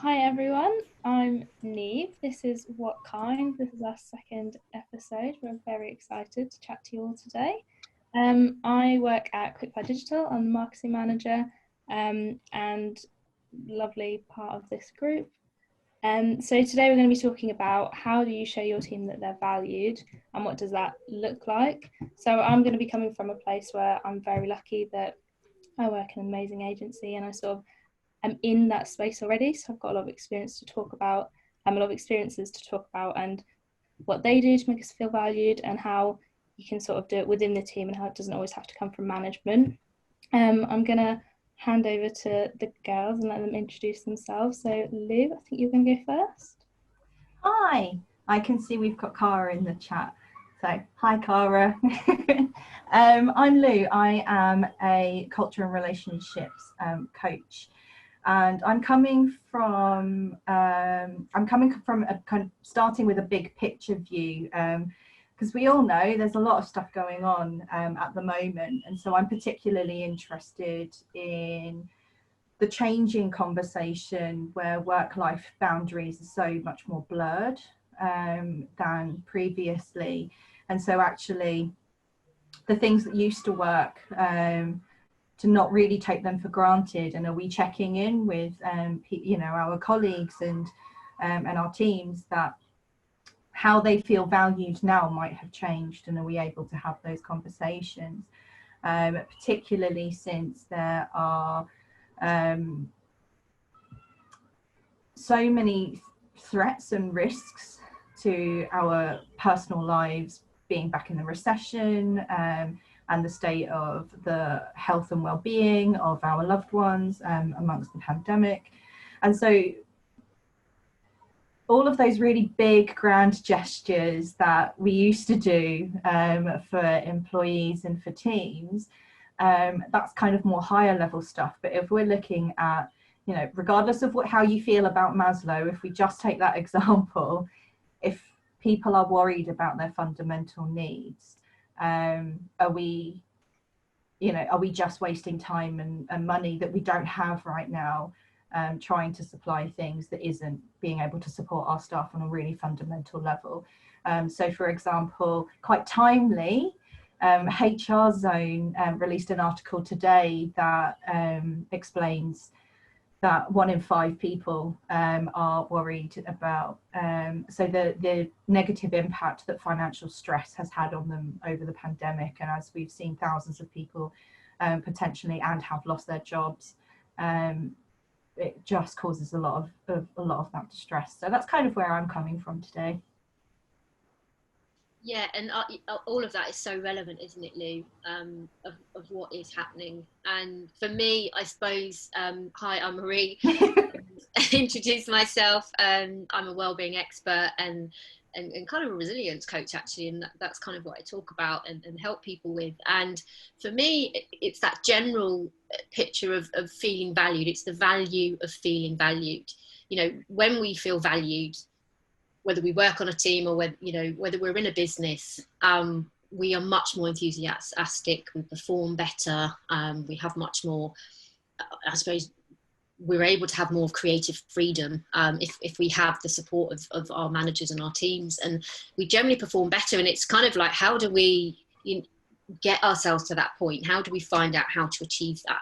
Hi everyone, I'm Niamh. This is What Kind. This is our second episode. We're very excited to chat to you all today. I work at Quickfire Digital. I'm the marketing manager and lovely part of this group. So today we're going to be talking about how do you show your team that they're valued and what does that look like. So I'm going to be coming from a place where I'm very lucky that I work in an amazing agency and I sort of am in that space already. So I've got a lot of experience to talk about, a lot of experiences to talk about, and what they do to make us feel valued, and how you can sort of do it within the team, and how it doesn't always have to come from management. I'm gonna hand over to the girls and let them introduce themselves. So Lou, I think you're gonna go first. Hi, I can see we've got Cara in the chat. So, hi, Cara. I'm Lou. I am a culture and relationships coach, and I'm coming from a kind of starting with a big picture view, because we all know there's a lot of stuff going on at the moment, and so I'm particularly interested in the changing conversation where work-life boundaries are so much more blurred than previously. And so actually the things that used to work, to not really take them for granted, and are we checking in with our colleagues and our teams that how they feel valued now might have changed, and are we able to have those conversations, particularly since there are so many threats and risks to our personal lives, being back in the recession, and the state of the health and well-being of our loved ones amongst the pandemic. And so all of those really big grand gestures that we used to do for employees and for teams, that's kind of more higher level stuff. But if we're looking at, regardless of how you feel about Maslow, if we just take that example, if people are worried about their fundamental needs, are we just wasting time and money that we don't have right now, trying to supply things that isn't being able to support our staff on a really fundamental level? So for example, quite timely, HR Zone released an article today that explains that 1 in 5 people are worried about so the negative impact that financial stress has had on them over the pandemic. And as we've seen thousands of people potentially and have lost their jobs, it just causes a lot of that distress. So that's kind of where I'm coming from today. Yeah, and all of that is so relevant, isn't it, Lou, of what is happening. And for me, I suppose, hi, I'm Marie. Introduce myself. I'm a wellbeing expert and kind of a resilience coach, actually, and that's kind of what I talk about and help people with. And for me, it's that general picture of feeling valued. It's the value of feeling valued. When we feel valued, whether we work on a team or whether we're in a business, we are much more enthusiastic, we perform better, we have much more, I suppose, we're able to have more creative freedom if we have the support of our managers and our teams, and we generally perform better. And it's kind of like, how do we get ourselves to that point? How do we find out how to achieve that?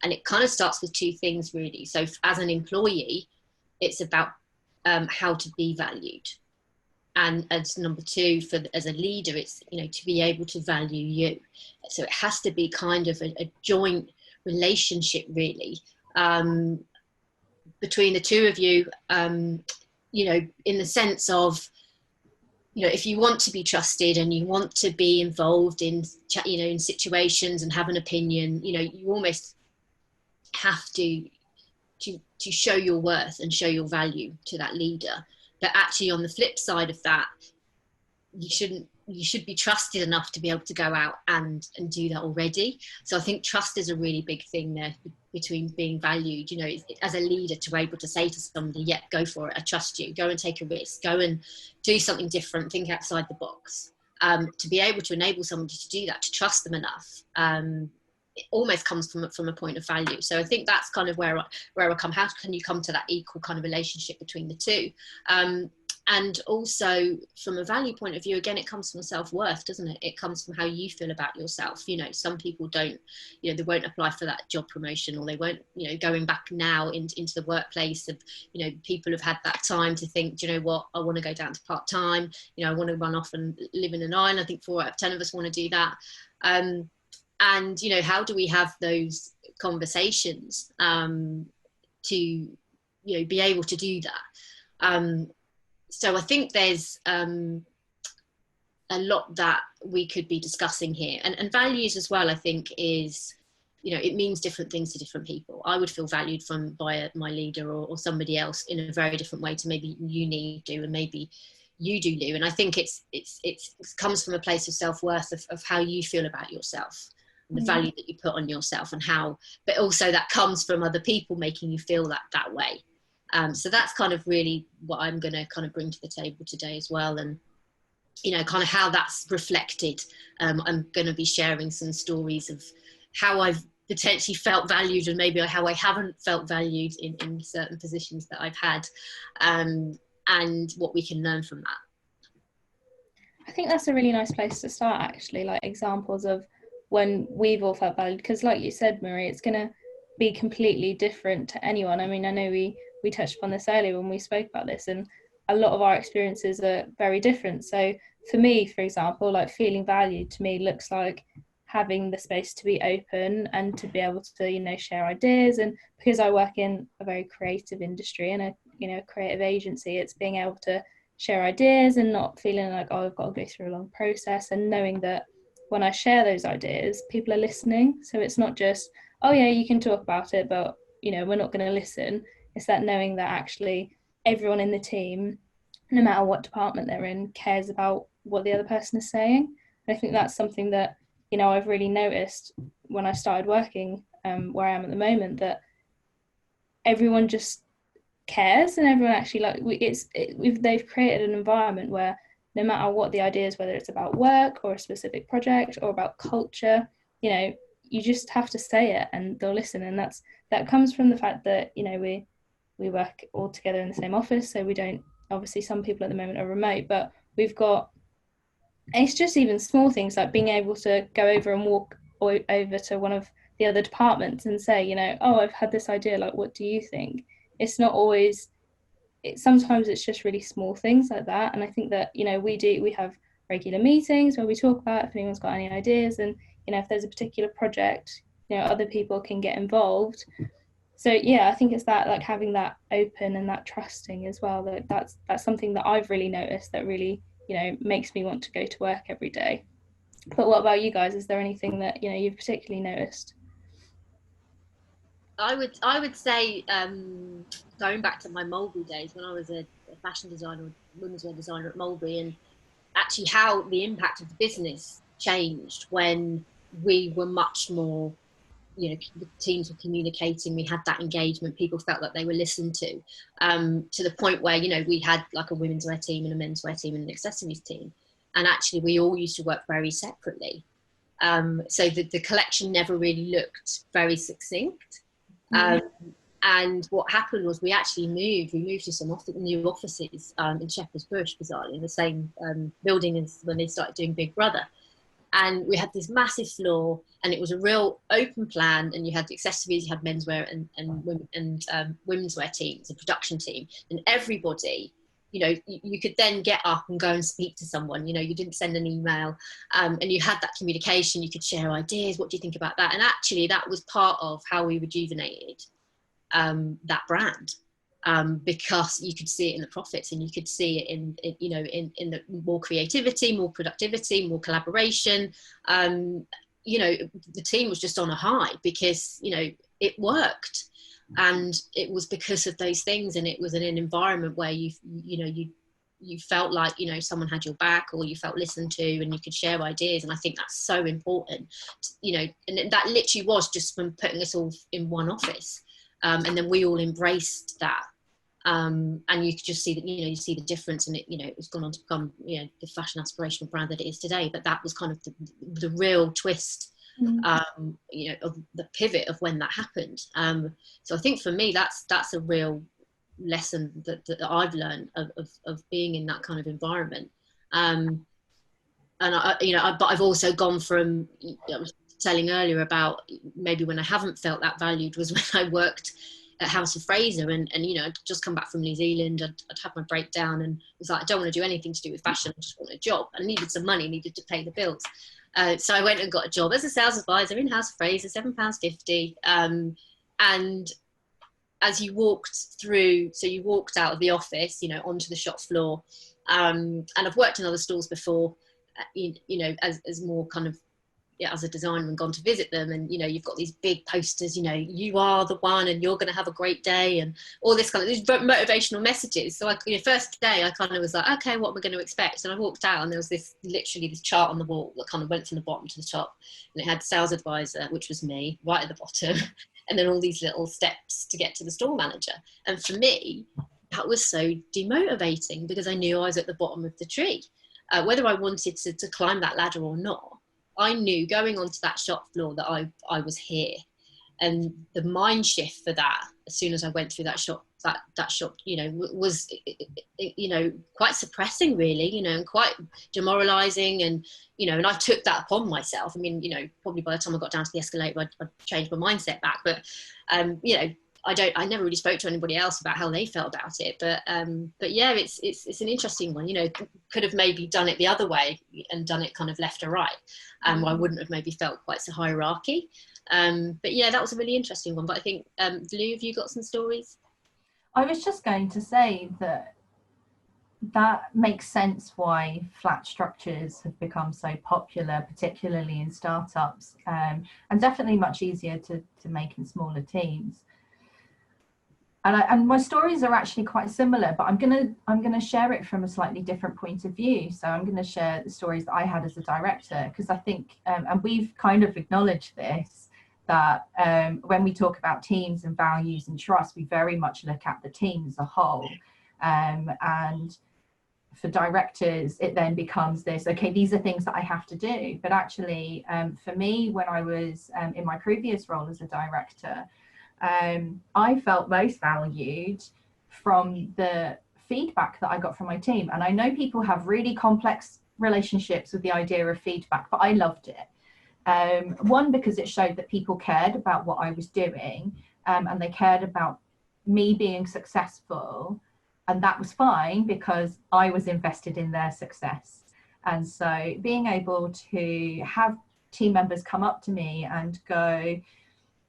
And it kind of starts with 2 things, really. So as an employee, it's about how to be valued, and as number 2, as a leader, it's to be able to value you. So it has to be kind of a joint relationship, really, between the 2 of you, in the sense of, if you want to be trusted and you want to be involved in in situations and have an opinion, you almost have to show your worth and show your value to that leader. But actually, on the flip side of that, you should be trusted enough to be able to go out and do that already. So I think trust is a really big thing there between being valued, as a leader, to be able to say to somebody, yeah, go for it, I trust you, go and take a risk, go and do something different, think outside the box. To be able to enable somebody to do that, to trust them enough, it almost comes from a point of value. So I think that's kind of where I come. How can you come to that equal kind of relationship between the two? And also from a value point of view, again, it comes from self-worth, doesn't it? It comes from how you feel about yourself. You know, some people don't, you know, they won't apply for that job promotion, or they won't, you know, going back now into the workplace of, you know, people have had that time to think, do you know what, I want to go down to part-time, you know, I want to run off and live in an island. I think 4 out of 10 of us want to do that. And, you know, how do we have those conversations to, you know, be able to do that? So I think there's a lot that we could be discussing here. And values as well, I think, is, you know, it means different things to different people. I would feel valued by my leader or somebody else in a very different way to maybe you need to, and maybe you do, Lou. And I think it comes from a place of self-worth, of how you feel about yourself, and the value that you put on yourself, and how, but also that comes from other people making you feel that way. So that's kind of really what I'm going to kind of bring to the table today as well. And, you know, kind of how that's reflected. I'm going to be sharing some stories of how I've potentially felt valued, and maybe how I haven't felt valued in certain positions that I've had, and what we can learn from that. I think that's a really nice place to start, actually, like examples of when we've all felt valued, because like you said, Marie, it's going to be completely different to anyone. I mean, I know we touched upon this earlier when we spoke about this, and a lot of our experiences are very different. So for me, for example, like feeling valued to me looks like having the space to be open and to be able to, you know, share ideas. And because I work in a very creative industry and a, you know, creative agency, it's being able to share ideas and not feeling like, oh, I've got to go through a long process, and knowing that when I share those ideas, people are listening. So it's not just, oh yeah, you can talk about it, but, you know, we're not going to listen. It's that knowing that actually everyone in the team, no matter what department they're in, cares about what the other person is saying. And I think that's something that, you know, I've really noticed when I started working where I am at the moment, that everyone just cares, and everyone actually, like, they've created an environment where no matter what the idea is, whether it's about work or a specific project or about culture, you know, you just have to say it and they'll listen. And that comes from the fact that, you know, we work all together in the same office, so we don't, obviously some people at the moment are remote, but we've got, it's just even small things like being able to go over and walk over to one of the other departments and say, you know, oh, I've had this idea, like, what do you think? It's not always, sometimes it's just really small things like that. And I think that, you know, we have regular meetings where we talk about if anyone's got any ideas, and, you know, if there's a particular project, you know, other people can get involved. So yeah, I think it's that, like, having that open and that trusting as well, that's something that I've really noticed that really, you know, makes me want to go to work every day. But what about you guys? Is there anything that, you know, you've particularly noticed? I would say, going back to my Mulberry days when I was a fashion designer, women's wear designer at Mulberry, and actually how the impact of the business changed when we were much more, you know, the teams were communicating, we had that engagement, people felt that they were listened to the point where, you know, we had like a women's wear team and a men's wear team and an accessories team, and actually we all used to work very separately, so the collection never really looked very succinct. And what happened was we moved to some new offices in Shepherd's Bush, bizarrely, in the same building as when they started doing Big Brother. And we had this massive floor, and it was a real open plan. And you had the accessories, you had menswear and women's wear teams, a production team, and everybody, you know, you could then get up and go and speak to someone. You know, you didn't send an email, and you had that communication. You could share ideas. What do you think about that? And actually, that was part of how we rejuvenated that brand. Because you could see it in the profits, and you could see it in you know, in the more creativity, more productivity, more collaboration. You know, the team was just on a high because, you know, it worked, and it was because of those things. And it was in an environment where you felt like, you know, someone had your back, or you felt listened to, and you could share ideas. And I think that's so important, you know, and that literally was just from putting us all in one office. And then we all embraced that. And you could just see that, you know, you see the difference, and it, you know, it's gone on to become, you know, the fashion aspirational brand that it is today. But that was kind of the real twist you know, of the pivot of when that happened. So I think for me, that's a real lesson that I've learned of being in that kind of environment. And but I've also gone from, I was telling earlier about maybe when I haven't felt that valued was when I worked at House of Fraser, and you know, I'd just come back from New Zealand. I'd had my breakdown and was like, I don't want to do anything to do with fashion. I just want a job. I needed some money, needed to pay the bills. So I went and got a job as a sales advisor in House of Fraser, £7.50. And as you walked through, so you walked out of the office, you know, onto the shop floor. And I've worked in other stores before, you know, as more kind of, yeah, as a designer, and gone to visit them, and you know, you've got these big posters, you know, you are the one and you're going to have a great day, and all this kind of these motivational messages. So first day I kind of was like, okay, what am I going to expect? And I walked out and there was literally this chart on the wall that kind of went from the bottom to the top, and it had sales advisor, which was me, right at the bottom, and then all these little steps to get to the store manager. And for me, that was so demotivating, because I knew I was at the bottom of the tree. Whether I wanted to climb that ladder or not, I knew going onto that shop floor that I was here. And the mind shift for that, as soon as I went through that shop, you know, was, you know, quite suppressing really, you know, and quite demoralizing. And, you know, and I took that upon myself. I mean, you know, probably by the time I got down to the escalator, I'd changed my mindset back. But, you know, I never really spoke to anybody else about how they felt about it. But yeah, it's an interesting one. You know, could have maybe done it the other way and done it kind of left or right. I wouldn't have maybe felt quite so hierarchy. But yeah, that was a really interesting one. But I think, Lou, have you got some stories? I was just going to say that makes sense why flat structures have become so popular, particularly in startups, and definitely much easier to make in smaller teams. And my stories are actually quite similar, but I'm gonna share it from a slightly different point of view. So I'm gonna share the stories that I had as a director, because I think, and we've kind of acknowledged this, that when we talk about teams and values and trust, we very much look at the team as a whole. And for directors, it then becomes this, okay, these are things that I have to do. But actually, for me, when I was in my previous role as a director, I felt most valued from the feedback that I got from my team. And I know people have really complex relationships with the idea of feedback, but I loved it. One, because it showed that people cared about what I was doing, and they cared about me being successful. And that was fine because I was invested in their success. And so being able to have team members come up to me and go,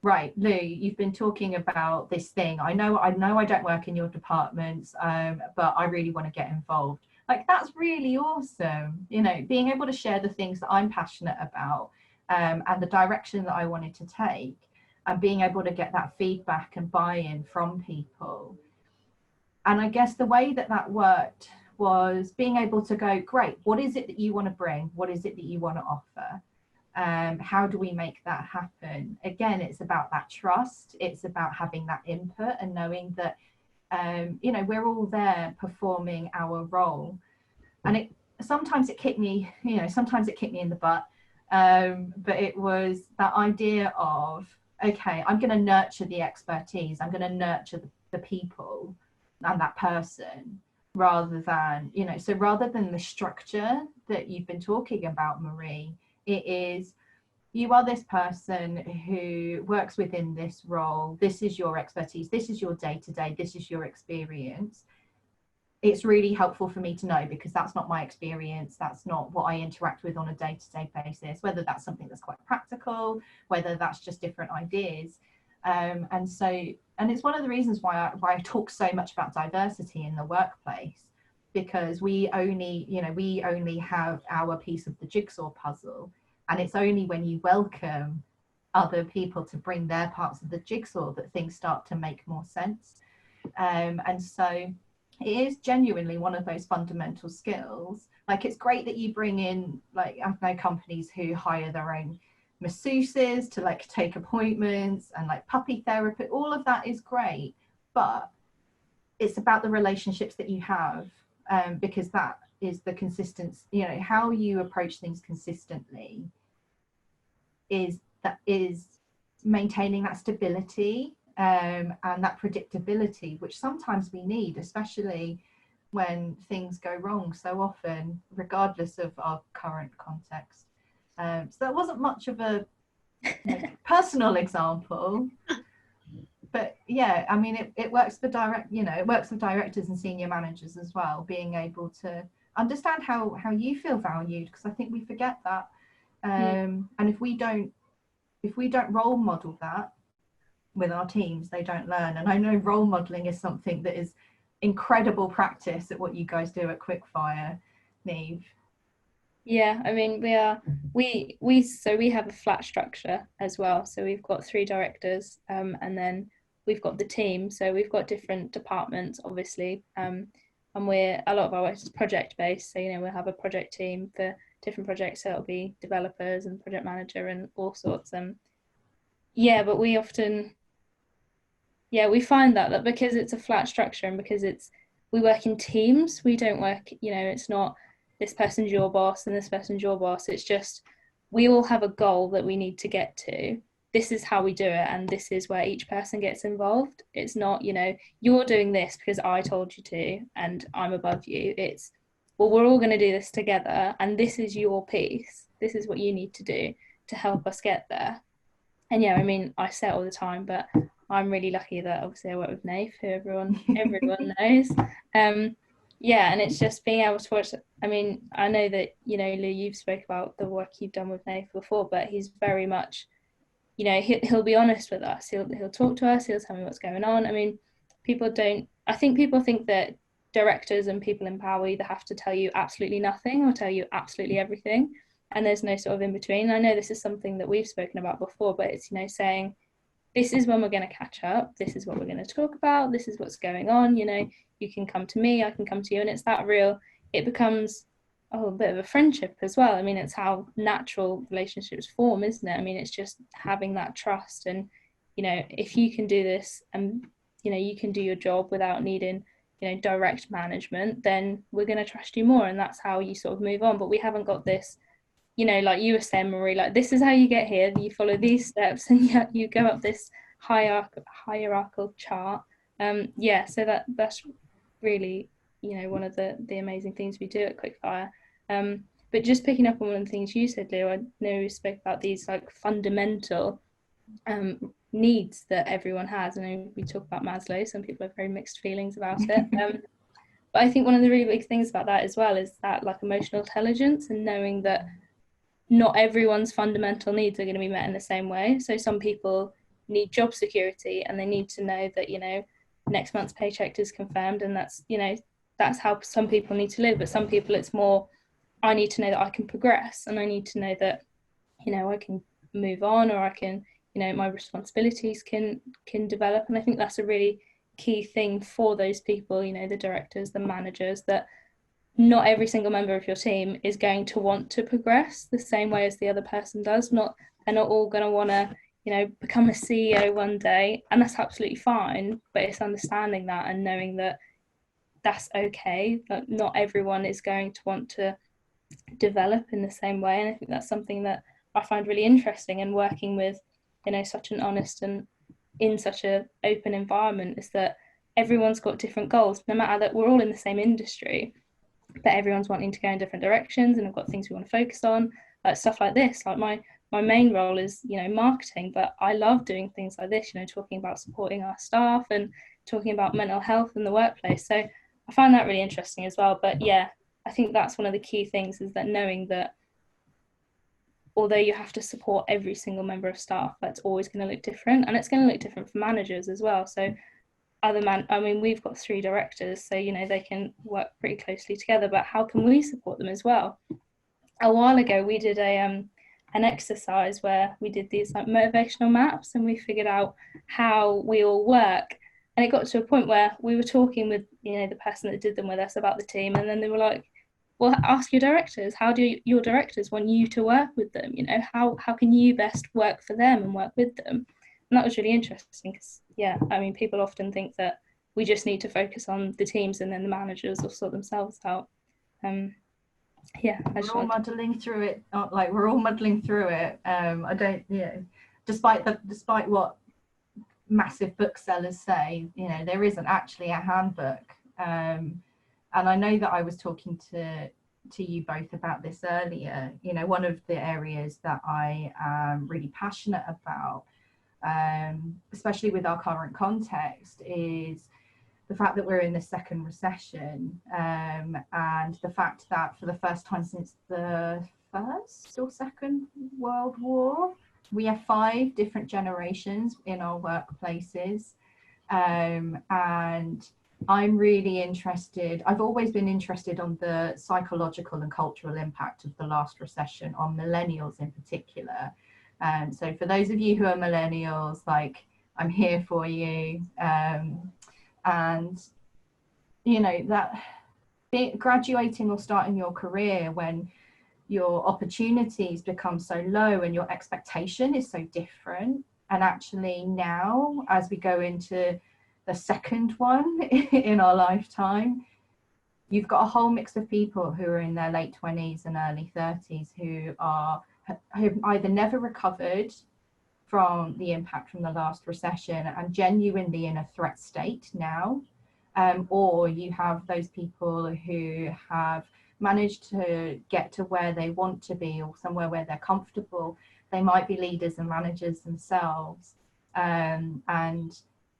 right, Lou, you've been talking about this thing. I know I don't work in your departments, but I really want to get involved. Like, that's really awesome. You know, being able to share the things that I'm passionate about, and the direction that I wanted to take, and being able to get that feedback and buy-in from people. And I guess the way that worked was being able to go, great, what is it that you want to bring? What is it that you want to offer? How do we make that happen? Again, it's about that trust. It's about having that input and knowing that, you know, we're all there performing our role. And sometimes it kicked me in the butt. But it was that idea of, okay, I'm going to nurture the expertise. I'm going to nurture the people and that person, rather than, you know, so rather than the structure that you've been talking about, Marie, it is, you are this person who works within this role. This is your expertise. This is your day-to-day. This is your experience. It's really helpful for me to know, because that's not my experience. That's not what I interact with on a day-to-day basis, whether that's something that's quite practical, whether that's just different ideas. And it's one of the reasons why I talk so much about diversity in the workplace, because we only have our piece of the jigsaw puzzle. And it's only when you welcome other people to bring their parts of the jigsaw that things start to make more sense. And so it is genuinely one of those fundamental skills. Like, it's great that you bring in, like, I know companies who hire their own masseuses to like take appointments, and like puppy therapy, all of that is great, but it's about the relationships that you have, because that is the consistency, you know, how you approach things consistently is maintaining that stability and that predictability, which sometimes we need, especially when things go wrong so often, regardless of our current context. So that wasn't much of a personal example, but yeah, I mean, it works for it works with directors and senior managers as well, being able to understand how you feel valued, because I think we forget that. And if we don't role model that with our teams, they don't learn. And I know role modeling is something that is incredible practice at what you guys do at Quickfire, Niamh. Yeah, I mean, we have a flat structure as well. So we've got 3 directors, and then we've got the team. So we've got different departments, obviously, and a lot of our work is project based. So we'll have a project team for different projects. So it'll be developers and project manager and all sorts. But we often, we find that because it's a flat structure and because we work in teams. We don't work, it's not this person's your boss and this person's your boss. It's just we all have a goal that we need to get to. This is how we do it, and this is where each person gets involved. It's not, you're doing this because I told you to and I'm above you. It's, well, we're all going to do this together, and this is your piece. This is what you need to do to help us get there. And I mean, I say it all the time, but I'm really lucky that obviously I work with Niamh, who everyone knows. And it's just being able to watch. I mean, I know that Lou, you've spoke about the work you've done with Niamh before, but he's very much, he'll be honest with us. He'll talk to us. He'll tell me what's going on. I mean, I think people think that directors and people in power either have to tell you absolutely nothing or tell you absolutely everything, and there's no sort of in between. I know this is something that we've spoken about before, but it's saying, this is when we're going to catch up, this is what we're going to talk about, this is what's going on, you can come to me, I can come to you, and it's that real, it becomes a bit of a friendship as well. I mean, it's how natural relationships form, isn't it? I mean, it's just having that trust, and if you can do this and you can do your job without needing direct management, then we're going to trust you more, and that's how you sort of move on. But we haven't got this, like you were saying, Marie, like this is how you get here, you follow these steps, and you go up this hierarchical chart. So that's really one of the amazing things we do at Quickfire. But just picking up on one of the things you said, Lou, I know we spoke about these like fundamental needs that everyone has. I know we talk about Maslow, some people have very mixed feelings about it. But I think one of the really big things about that as well is that like emotional intelligence, and knowing that not everyone's fundamental needs are going to be met in the same way. So some people need job security, and they need to know that next month's paycheck is confirmed, and that's how some people need to live. But some people, it's more, I need to know that I can progress, and I need to know that I can move on, or I can my responsibilities can develop. And I think that's a really key thing for those people, the directors, the managers, that not every single member of your team is going to want to progress the same way as the other person does. They're not all going to want to become a CEO one day, and that's absolutely fine. But it's understanding that and knowing that that's okay, that not everyone is going to want to develop in the same way. And I think that's something that I find really interesting, and working with such an honest and in such an open environment, is that everyone's got different goals, no matter that we're all in the same industry, but everyone's wanting to go in different directions, and I've got things we want to focus on, stuff like this. Like my main role is marketing, but I love doing things like this, talking about supporting our staff and talking about mental health in the workplace. So I find that really interesting as well. But yeah, I think that's one of the key things, is that knowing that although you have to support every single member of staff, that's always going to look different, and it's going to look different for managers as well. So we've got 3 directors, so they can work pretty closely together, but how can we support them as well? A while ago we did an exercise where we did these like motivational maps, and we figured out how we all work. And it got to a point where we were talking with the person that did them with us about the team, and then they were like, well, ask your directors, how do your directors want you to work with them? How can you best work for them and work with them? And that was really interesting, because people often think that we just need to focus on the teams, and then the managers will sort themselves out. Yeah, we're all muddling through it. We're all muddling through it. I don't, despite what massive booksellers say, there isn't actually a handbook. And I know that I was talking to you both about this earlier. One of the areas that I am really passionate about, especially with our current context, is the fact that we're in the second recession, and the fact that for the first time since the First or Second World War, we have 5 different generations in our workplaces. And I'm really interested, I've always been interested on the psychological and cultural impact of the last recession on millennials in particular. So for those of you who are millennials, I'm here for you. And that graduating or starting your career when your opportunities become so low and your expectation is so different, and actually now as we go into the second one in our lifetime, you've got a whole mix of people who are in their late 20s and early 30s who've either never recovered from the impact from the last recession and genuinely in a threat state now, or you have those people who have managed to get to where they want to be or somewhere where they're comfortable. They might be leaders and managers themselves, and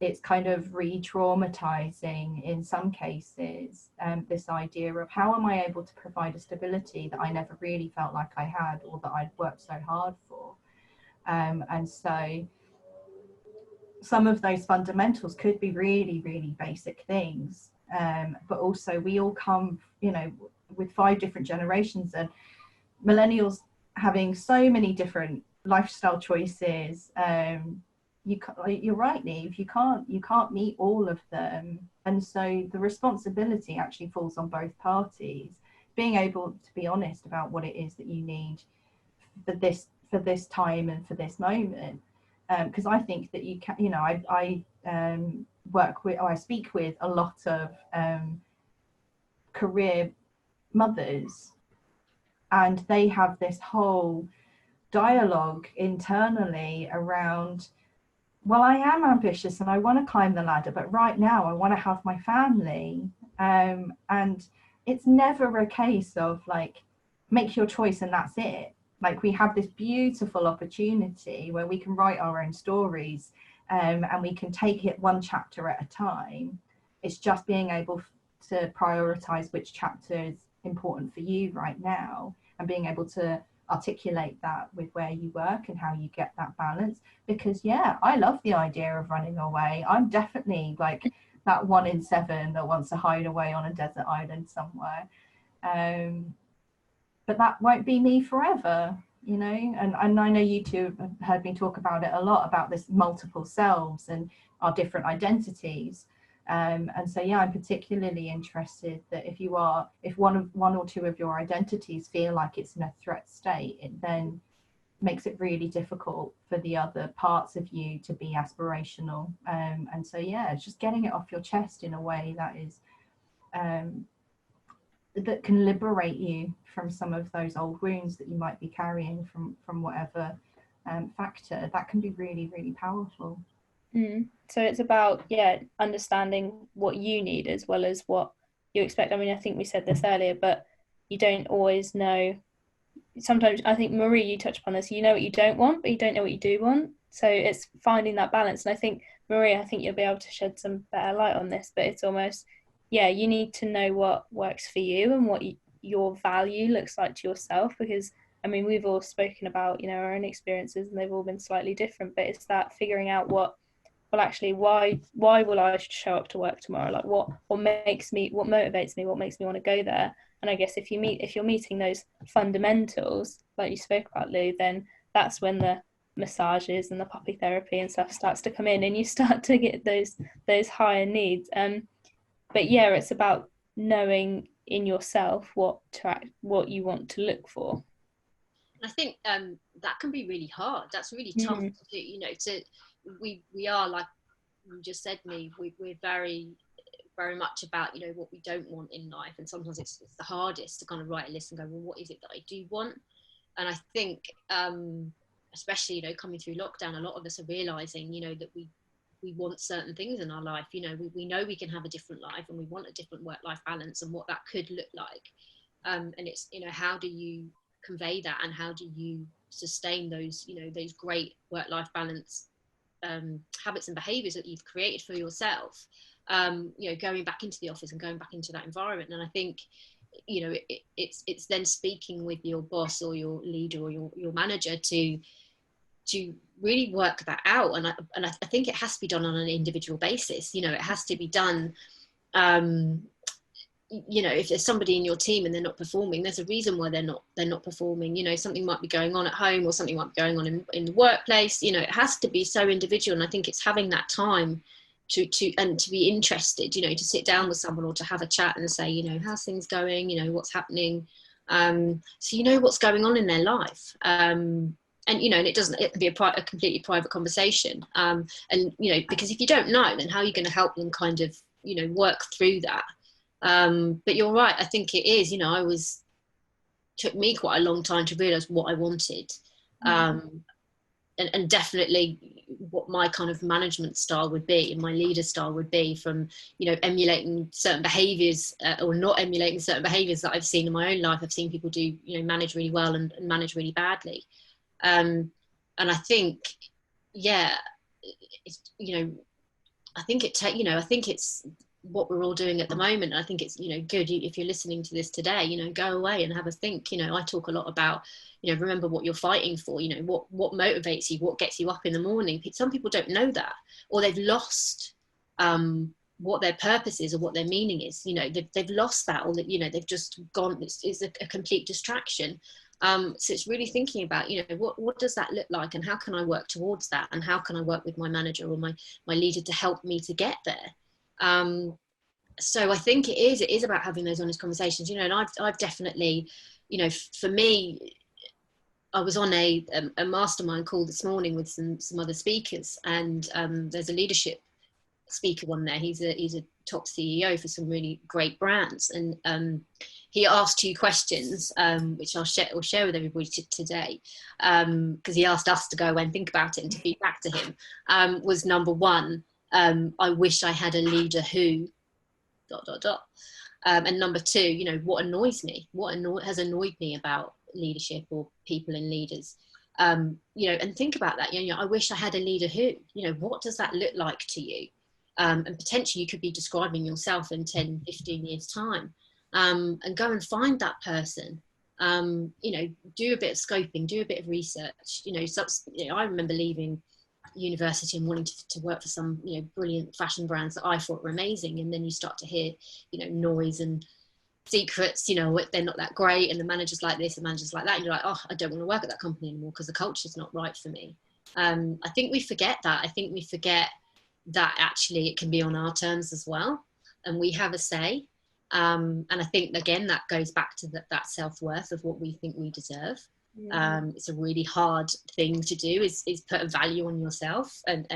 it's kind of re-traumatizing in some cases, this idea of how am I able to provide a stability that I never really felt like I had or that I'd worked so hard for. And so some of those fundamentals could be really, really basic things, but also we all come, with 5 different generations, and millennials having so many different lifestyle choices. You're right, Niamh, you can't meet all of them, and so the responsibility actually falls on both parties, being able to be honest about what it is that you need for this time and for this moment. Because I think that you can, I speak with a lot of career mothers, and they have this whole dialogue internally around, well, I am ambitious and I want to climb the ladder, but right now I want to have my family. And it's never a case of make your choice and that's it. We have this beautiful opportunity where we can write our own stories, and we can take it one chapter at a time. It's just being able to prioritize which chapter is important for you right now, and being able to articulate that with where you work and how you get that balance. Because I love the idea of running away. I'm definitely that 1 in 7 that wants to hide away on a desert island somewhere. But that won't be me forever, and I know you two have heard me talk about it a lot, about this multiple selves and our different identities. And so I'm particularly interested that if one or two of your identities feel like it's in a threat state, it then makes it really difficult for the other parts of you to be aspirational. And so it's just getting it off your chest in a way that is that can liberate you from some of those old wounds that you might be carrying from whatever factor. That can be really, really powerful. So it's about understanding what you need as well as what you expect. I mean, I think we said this earlier, but you don't always know. Sometimes, I think, Marie, you touched upon this, you know what you don't want, but you don't know what you do want. So it's finding that balance. And I think, Marie, you'll be able to shed some better light on this, but it's almost, you need to know what works for you and what your value looks like to yourself. Because, I mean, we've all spoken about, our own experiences, and they've all been slightly different, but it's that figuring out why will I show up to work tomorrow? What motivates me, what makes me want to go there? And I guess if you're meeting those fundamentals, like you spoke about, Lou, then that's when the massages and the puppy therapy and stuff starts to come in, and you start to get those higher needs. But it's about knowing in yourself what you want to look for. I think that can be really hard. That's really tough to do. We are, like you just said, Niamh, we're very very much about, you know, what we don't want in life, and sometimes it's the hardest to kind of write a list and go, well, what is it that I do want? And I think especially, you know, coming through lockdown, a lot of us are realizing, you know, that we want certain things in our life. You know, we know we can have a different life, and we want a different work-life balance, and what that could look like. And it's, you know, how do you convey that, and how do you sustain those, you know, those great work-life balance habits and behaviors that you've created for yourself, you know, going back into the office and going back into that environment. And I think, you know, it's then speaking with your boss or your leader or your manager to really work that out. And I think it has to be done on an individual basis. You know, it has to be done, you know, if there's somebody in your team and they're not performing, there's a reason why they're not performing. You know, something might be going on at home, or something might be going on in the workplace. You know, it has to be so individual. And I think it's having that time to be interested, you know, to sit down with someone or to have a chat and say, you know, how's things going, you know, what's happening, so you know what's going on in their life. And you know, and it can be a completely private conversation, and you know, because if you don't know, then how are you going to help them kind of, you know, work through that? But you're right, I think it is, you know, took me quite a long time to realize what I wanted, and definitely what my kind of management style would be and my leader style would be, from, you know, emulating certain behaviors or not emulating certain behaviors that I've seen in my own life. I've seen people do, you know, manage really well and manage really badly. And I think, yeah, it's, you know, I think it's what we're all doing at the moment. I think it's, you know, good if you're listening to this today, you know, go away and have a think. You know, I talk a lot about, you know, remember what you're fighting for, you know, what motivates you, what gets you up in the morning. Some people don't know that, or they've lost what their purpose is or what their meaning is. You know, they've lost that, or that, you know, they've just gone, it's a complete distraction. So it's really thinking about, you know, what does that look like, and how can I work towards that, and how can I work with my manager or my leader to help me to get there. So I think it is about having those honest conversations, you know. And I've definitely, you know, for me, I was on a mastermind call this morning with some other speakers, and there's a leadership speaker on there. He's a top CEO for some really great brands, and he asked 2 questions, which I'll share with everybody today, because he asked us to go away and think about it and to feed back to him. Was number 1, I wish I had a leader who ... And number 2, you know, what annoys me, has annoyed me about leadership or people and leaders. You know, and think about that. You know, I wish I had a leader who, you know, what does that look like to you? And potentially you could be describing yourself in 10, 15 years time, and go and find that person. You know, do a bit of scoping, do a bit of research. You know, I remember leaving university and wanting to work for some, you know, brilliant fashion brands that I thought were amazing, and then you start to hear, you know, noise and secrets, you know, they're not that great, and the manager's like this, the manager's like that, and you're like, oh, I don't want to work at that company anymore because the culture's not right for me. I think we forget that. I think we forget that actually it can be on our terms as well, and we have a say. And I think, again, that goes back to that self-worth of what we think we deserve. Yeah. It's a really hard thing to do, is put a value on yourself, and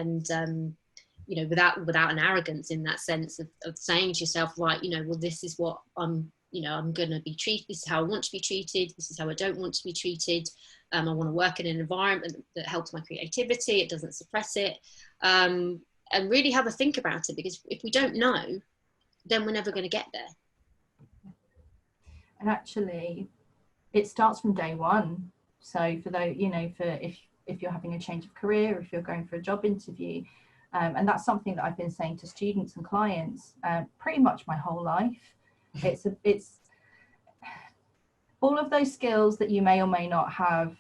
you know, without an arrogance, in that sense of saying to yourself, right, you know, well, this is what I'm going to be treated, this is how I want to be treated, this is how I don't want to be treated. I want to work in an environment that helps my creativity, it doesn't suppress it, and really have a think about it, because if we don't know, then we're never going to get there. And actually, it starts from day one. So for those, you know, for if you're having a change of career, if you're going for a job interview, and that's something that I've been saying to students and clients pretty much my whole life. It's all of those skills that you may or may not have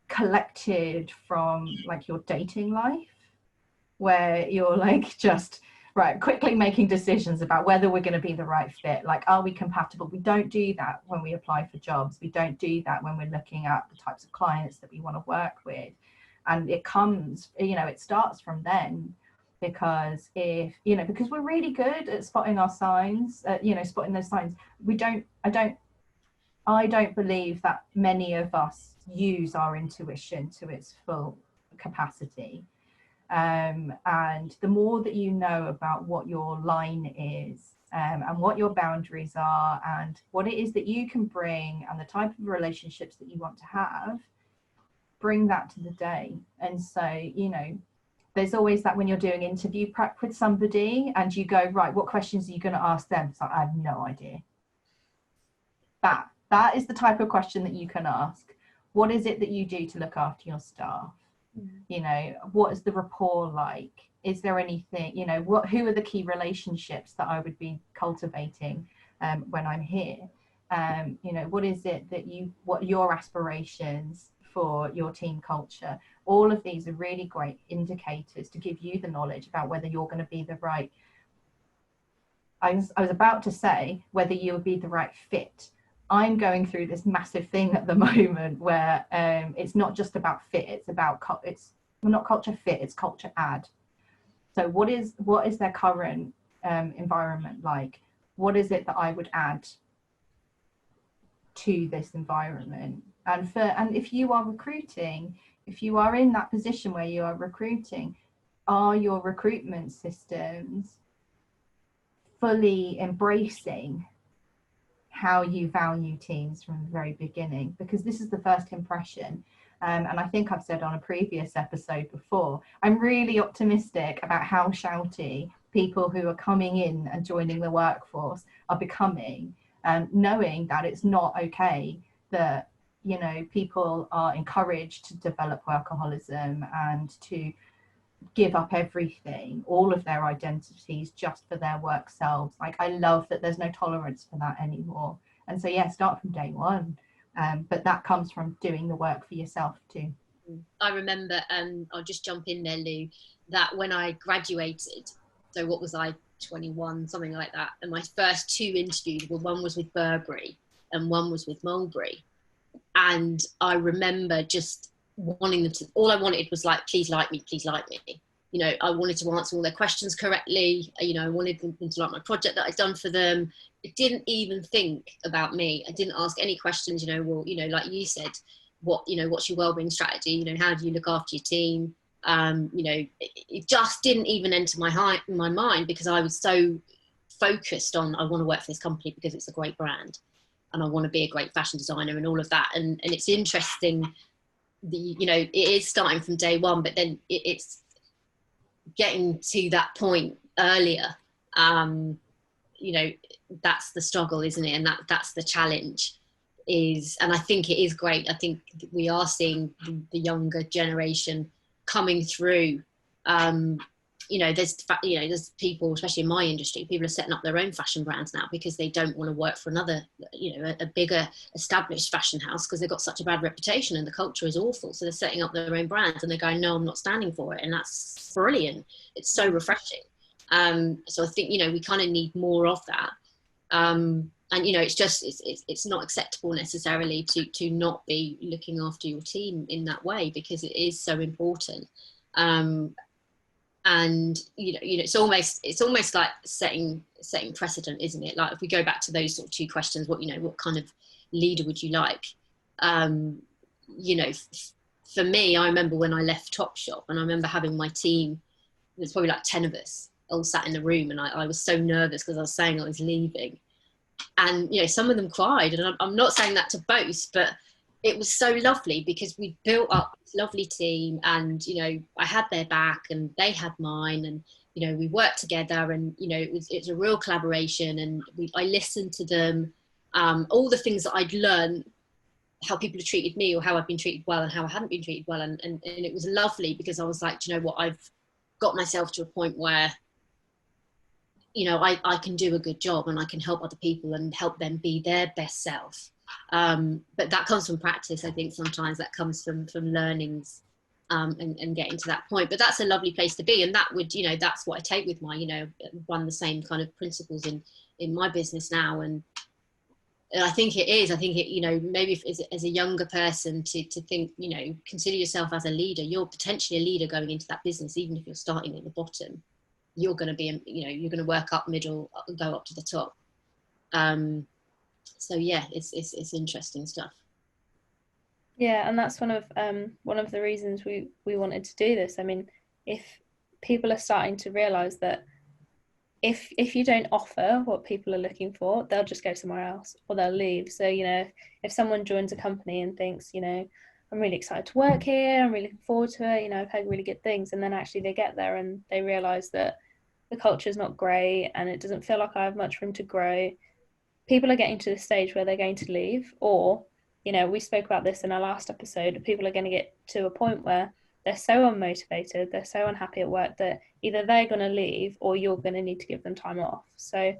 collected from like your dating life, where you're like just right, quickly making decisions about whether we're going to be the right fit. Like, are we compatible? We don't do that when we apply for jobs. We don't do that when we're looking at the types of clients that we want to work with. And it comes, you know, it starts from then, because because we're really good at spotting our signs, spotting those signs. I don't believe that many of us use our intuition to its full capacity. And the more that you know about what your line is, and what your boundaries are, and what it is that you can bring, and the type of relationships that you want to have, bring that to the day. And so, you know, there's always that when you're doing interview prep with somebody and you go, right, what questions are you going to ask them? It's like, I have no idea. That is the type of question that you can ask. What is it that you do to look after your staff? You know, what is the rapport like? Is there anything, you know, who are the key relationships that I would be cultivating when I'm here? You know, what is it that what your aspirations for your team culture? All of these are really great indicators to give you the knowledge about whether you're going to be the right, I was about to say whether you would be the right fit. I'm going through this massive thing at the moment where it's not just about fit, it's about not culture fit, it's culture add. So what is their current environment like? What is it that I would add to this environment? And if you are recruiting, if you are in that position where you are recruiting, are your recruitment systems fully embracing how you value teams from the very beginning? Because this is the first impression. And I think I've said on a previous episode before, I'm really optimistic about how shouty people who are coming in and joining the workforce are becoming, knowing that it's not okay that, you know, people are encouraged to develop workaholism and to give up everything, all of their identities, just for their work selves. Like, I love that there's no tolerance for that anymore. And so, yeah, start from day one. But that comes from doing the work for yourself too. I remember, I'll just jump in there, Lou, that when I graduated, so what was I, 21, something like that, and my first 2 interviews were, one was with Burberry and one was with Mulberry. And I remember just wanting them to, all I wanted was like, please like me, please like me. You know, I wanted to answer all their questions correctly. You know, I wanted them to like my project that I'd done for them. I didn't even think about me. I didn't ask any questions, you know, well, you know, like you said, what, you know, what's your wellbeing strategy? You know, how do you look after your team? You know, it just didn't even enter my mind, because I was so focused on, I want to work for this company because it's a great brand and I want to be a great fashion designer and all of that. And it's interesting, you know, it is starting from day one, but then it's getting to that point earlier. You know, that's the struggle, isn't it? And that's the challenge. And I think it is great. I think we are seeing the younger generation coming through. You know, there's people, especially in my industry, people are setting up their own fashion brands now because they don't want to work for another, you know, a bigger established fashion house, because they've got such a bad reputation and the culture is awful. So they're setting up their own brands and they're going, no, I'm not standing for it. And that's brilliant. It's so refreshing. So I think, you know, we kind of need more of that. And, you know, it's not acceptable necessarily to not be looking after your team in that way, because it is so important. And you know, it's almost like setting precedent, isn't it? Like, if we go back to those sort of 2 questions, what kind of leader would you like? You know, for me, I remember when I left Topshop, and I remember having my team, there's probably like 10 of us all sat in the room, and I was so nervous because I was saying I was leaving, and you know, some of them cried, and I'm not saying that to boast, but it was so lovely because we built up this lovely team, and you know, I had their back and they had mine, and you know, we worked together, and you know, it's a real collaboration, and I listened to them, all the things that I'd learned, how people had treated me, or how I've been treated well and how I hadn't been treated well, and it was lovely, because I was like, do you know what, I've got myself to a point where, you know, I can do a good job and I can help other people and help them be their best self. But that comes from practice. I think sometimes that comes from learnings, and getting to that point. But that's a lovely place to be. And that would, you know, that's what I take with my, you know, run the same kind of principles in my business now. And I think you know, maybe if, as a younger person to think, you know, consider yourself as a leader. You're potentially a leader going into that business, even if you're starting at the bottom. You're going to be, you know, you're going to work up middle, go up to the top. So yeah, it's interesting stuff. Yeah, and that's one of the reasons we wanted to do this. I mean, if people are starting to realize that if you don't offer what people are looking for, they'll just go somewhere else or they'll leave. So, you know, if someone joins a company and thinks, you know, I'm really excited to work here, I'm really looking forward to it, you know, I've heard really good things, and then actually they get there and they realize that the culture's not great and it doesn't feel like I have much room to grow, people are getting to the stage where they're going to leave. Or, you know, we spoke about this in our last episode, people are going to get to a point where they're so unmotivated, they're so unhappy at work that either they're going to leave or you're going to need to give them time off. So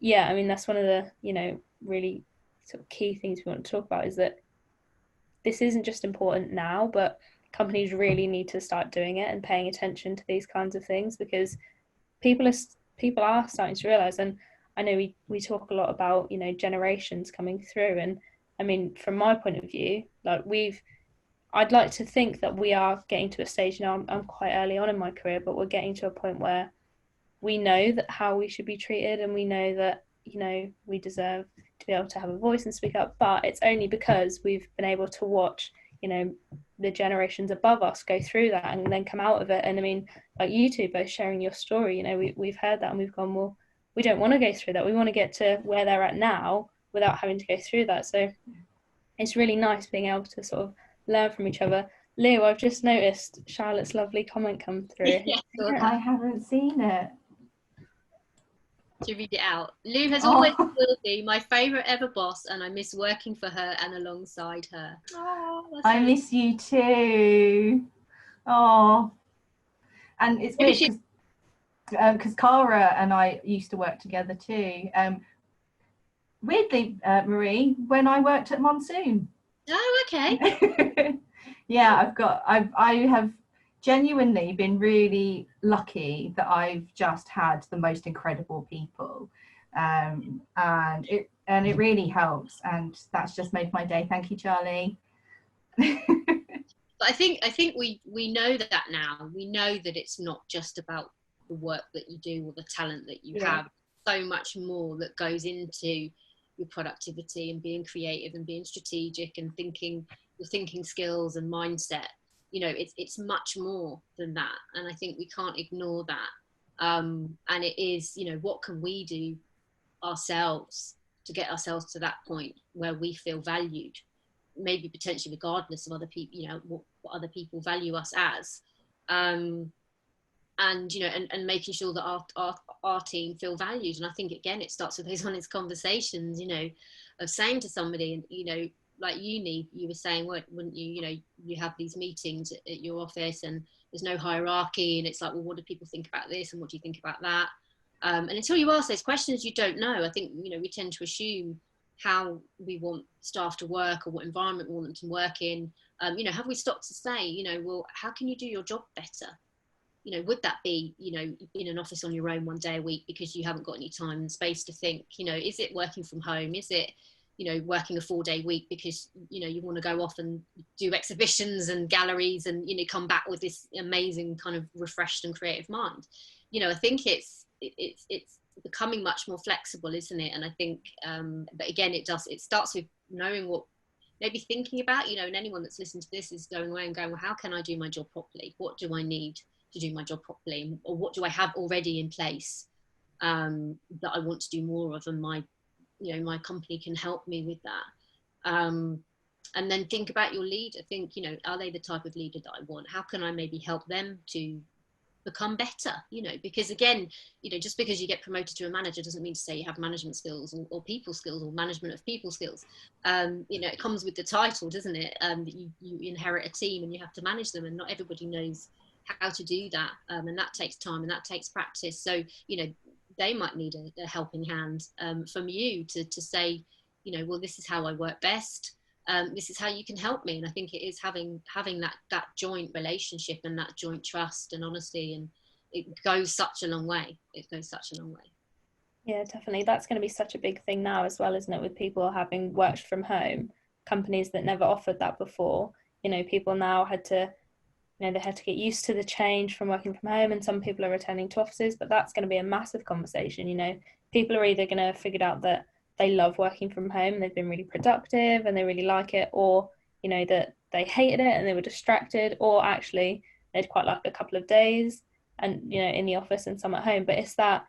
yeah, I mean, that's one of the, you know, really sort of key things we want to talk about, is that this isn't just important now, but companies really need to start doing it and paying attention to these kinds of things, because people are starting to realize. And I know we talk a lot about, you know, generations coming through, and I mean, from my point of view, like I'd like to think that we are getting to a stage now. I'm quite early on in my career, but we're getting to a point where we know that how we should be treated, and we know that, you know, we deserve to be able to have a voice and speak up. But it's only because we've been able to watch, you know, the generations above us go through that and then come out of it. And I mean, like you two both sharing your story, you know, we've heard that and we've gone, well, we don't want to go through that. We want to get to where they're at now without having to go through that. So it's really nice being able to sort of learn from each other. Lou, I've just noticed Charlotte's lovely comment come through. Yeah, I haven't seen it. to read it out. Lou has always will be my favourite ever boss, and I miss working for her and alongside her. Oh, I miss you too. Oh, and it's weird because Cara and I used to work together too. Weirdly, Marie, when I worked at Monsoon. Oh, okay. Yeah, I have genuinely been really lucky that I've just had the most incredible people, and it really helps, and that's just made my day. Thank you, Charlie. But I think we know that now. We know that it's not just about the work that you do or the talent that you have. So much more that goes into your productivity and being creative and being strategic and thinking your thinking skills and mindset. You know, it's much more than that, and I think we can't ignore that. And it is, you know, what can we do ourselves to get ourselves to that point where we feel valued, maybe potentially regardless of other people, you know, what other people value us as, and you know, and making sure that our team feel valued. And I think again it starts with those honest conversations, you know, of saying to somebody, you know, like you were saying, wouldn't you, you know, you have these meetings at your office and there's no hierarchy, and it's like, well, what do people think about this and what do you think about that, and until you ask those questions you don't know. I think, you know, we tend to assume how we want staff to work or what environment we want them to work in. You know, have we stopped to say, you know, well, how can you do your job better? You know, would that be, you know, in an office on your own one day a week because you haven't got any time and space to think? You know, is it working from home? Is it, you know, working a 4-day week because, you know, you want to go off and do exhibitions and galleries and, you know, come back with this amazing kind of refreshed and creative mind? You know, I think it's becoming much more flexible, isn't it? And I think, but again, it starts with knowing what, maybe thinking about, you know, and anyone that's listening to this is going away and going, well, how can I do my job properly? What do I need to do my job properly? Or what do I have already in place that I want to do more of, and my, you know, my company can help me with that. And then think about your leader. Think, you know, are they the type of leader that I want? How can I maybe help them to become better? You know, because again, you know, just because you get promoted to a manager doesn't mean to say you have management skills or people skills or management of people skills. You know, it comes with the title, doesn't it? You inherit a team and you have to manage them, and not everybody knows how to do that, and that takes time and that takes practice. So, you know, they might need a helping hand from you to say, you know, well, this is how I work best. This is how you can help me. And I think it is having that joint relationship and that joint trust and honesty, and it goes such a long way. It goes such a long way. Yeah, definitely. That's going to be such a big thing now as well, isn't it? With people having worked from home, companies that never offered that before, you know, people now had to, you know, they had to get used to the change from working from home, and some people are returning to offices, but that's going to be a massive conversation. You know, people are either going to figure out that they love working from home, they've been really productive and they really like it, or, you know, that they hated it and they were distracted, or actually they'd quite like a couple of days and, you know, in the office and some at home. But it's that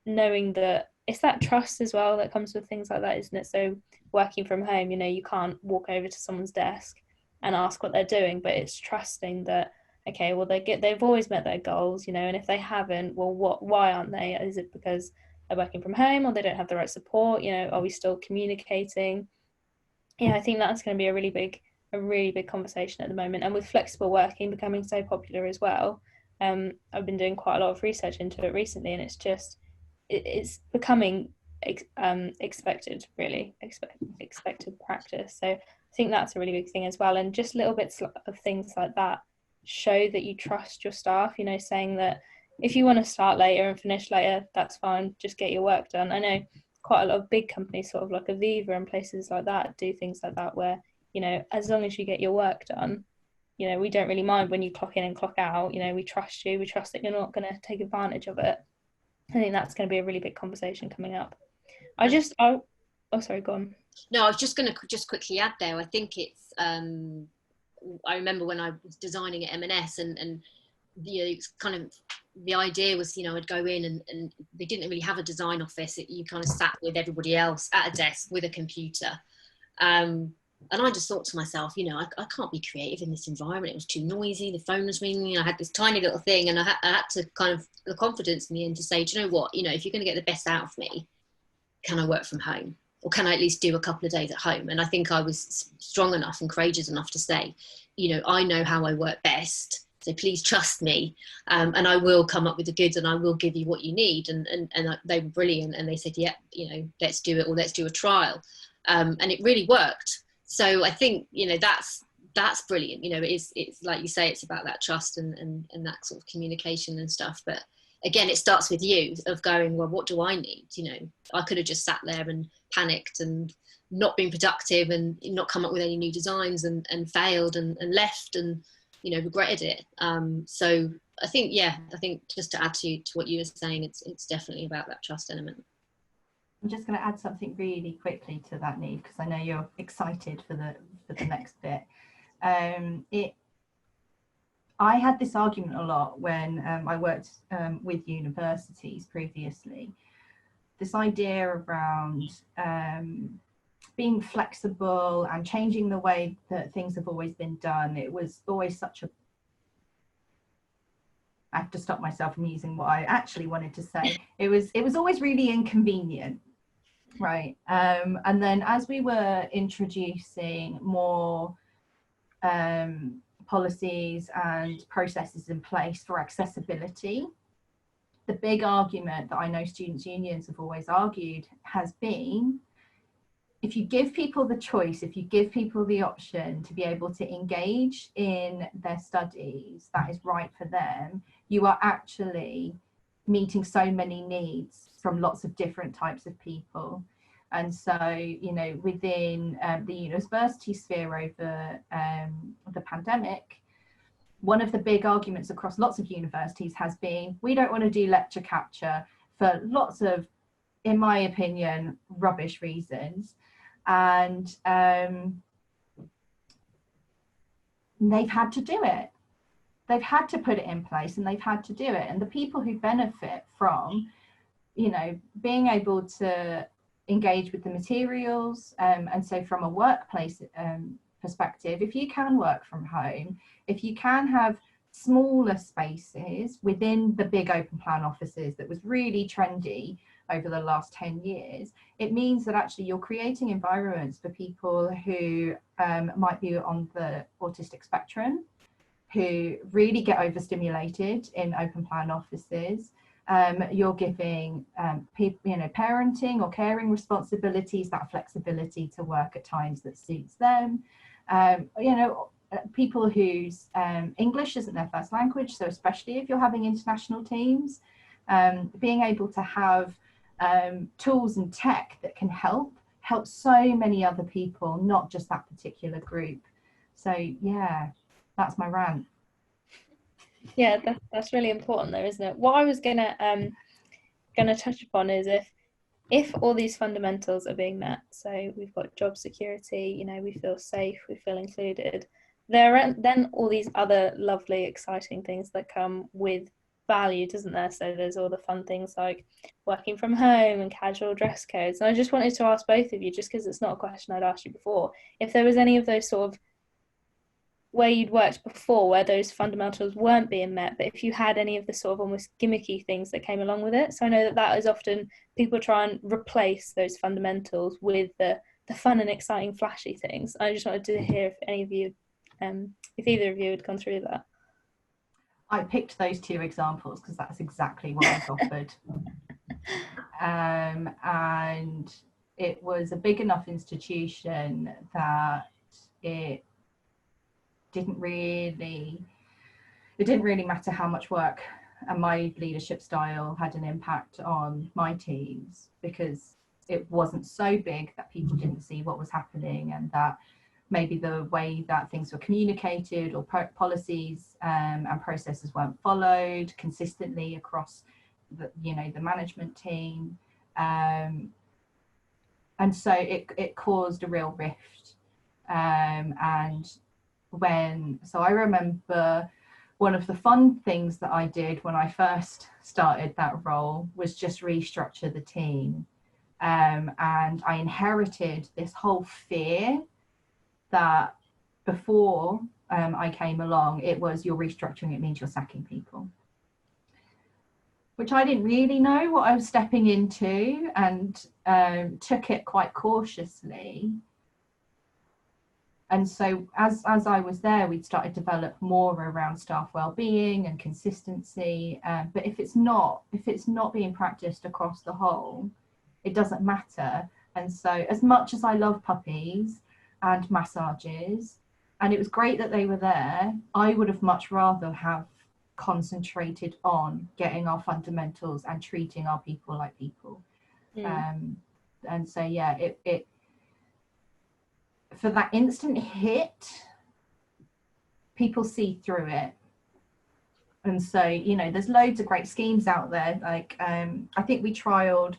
knowing that it's that trust as well that comes with things like that, isn't it? So working from home, you know, you can't walk over to someone's desk and ask what they're doing, but it's trusting that, okay, well, they've always met their goals, you know, and if they haven't, well, why aren't they? Is it because they're working from home, or they don't have the right support? You know, are we still communicating? Yeah, I think that's going to be a really big conversation at the moment. And with flexible working becoming so popular as well, I've been doing quite a lot of research into it recently, and it's becoming expected practice. So I think that's a really big thing as well. And just little bits of things like that show that you trust your staff, you know, saying that if you want to start later and finish later, that's fine, just get your work done. I know quite a lot of big companies, sort of like Aviva and places like that, do things like that where, you know, as long as you get your work done, you know, we don't really mind when you clock in and clock out. You know, we trust you, we trust that you're not going to take advantage of it. I think that's going to be a really big conversation coming up. Oh, sorry, go on. No, I was just going to just quickly add there. I think it's, I remember when I was designing at M&S and it's kind of, the idea was, you know, I'd go in and they didn't really have a design office. You kind of sat with everybody else at a desk with a computer. And I just thought to myself, you know, I can't be creative in this environment. It was too noisy. The phone was ringing. I had this tiny little thing, and I had to kind of the confidence in the end to say, do you know what? You know, if you're going to get the best out of me, can I work from home? Or can I at least do a couple of days at home? And I think I was strong enough and courageous enough to say, you know, I know how I work best. So please trust me, and I will come up with the goods, and I will give you what you need. And they were brilliant, and they said, yeah, you know, let's do it, or let's do a trial, and it really worked. So I think, you know, that's brilliant. You know, it's like you say, it's about that trust and that sort of communication and stuff. But again, it starts with you of going, well, what do I need? You know, I could have just sat there and panicked and not been productive and not come up with any new designs and failed and left and, you know, regretted it. So I think just to add to what you were saying, it's definitely about that trust element. I'm just going to add something really quickly to that, Niamh, because I know you're excited for the next bit. I had this argument a lot when I worked with universities previously. This idea around being flexible and changing the way that things have always been done. It was always such a... I have to stop myself from using what I actually wanted to say. It was always really inconvenient. Right. And then as we were introducing more policies and processes in place for accessibility, the big argument that I know students' unions have always argued has been, if you give people the choice, if you give people the option to be able to engage in their studies that is right for them, you are actually meeting so many needs from lots of different types of people. And so, you know, within the university sphere over the pandemic, one of the big arguments across lots of universities has been, we don't want to do lecture capture for lots of, in my opinion, rubbish reasons. And they've had to do it. They've had to put it in place, and they've had to do it. And the people who benefit from, you know, being able to engage with the materials, and so from a workplace perspective, if you can work from home, if you can have smaller spaces within the big open plan offices that was really trendy over the last 10 years, it means that actually you're creating environments for people who might be on the autistic spectrum, who really get overstimulated in open plan offices. You're giving people, you know, parenting or caring responsibilities, that flexibility to work at times that suits them. You know, people whose English isn't their first language, so especially if you're having international teams, being able to have tools and tech that can help so many other people, not just that particular group. So yeah, that's my rant. Yeah, that's really important though, isn't it? What I was gonna touch upon is if all these fundamentals are being met, so we've got job security, you know, we feel safe, we feel included, there are then all these other lovely, exciting things that come with value, doesn't there? So there's all the fun things like working from home and casual dress codes. And I just wanted to ask both of you, just because it's not a question I'd asked you before, if there was any of those sort of where you'd worked before where those fundamentals weren't being met, but if you had any of the sort of almost gimmicky things that came along with it. So I know that is often people try and replace those fundamentals with the fun and exciting flashy things. I just wanted to hear if any of you if either of you had gone through that. I picked those two examples because that's exactly what I was offered. And it was a big enough institution that it didn't really matter how much work and my leadership style had an impact on my teams, because it wasn't so big that people didn't see what was happening, and that maybe the way that things were communicated or policies and processes weren't followed consistently across the management team, and so it caused a real rift. And so I remember one of the fun things that I did when I first started that role was just restructure the team, and I inherited this whole fear that before I came along, it was you're restructuring, it means you're sacking people, which I didn't really know what I was stepping into, and took it quite cautiously. And so as I was there, we'd started to develop more around staff well-being and consistency. But if it's not being practiced across the whole, it doesn't matter. And so as much as I love puppies and massages, and it was great that they were there, I would have much rather have concentrated on getting our fundamentals and treating our people like people. And so yeah, it for that instant hit, people see through it. And so there's loads of great schemes out there, like I think we trialed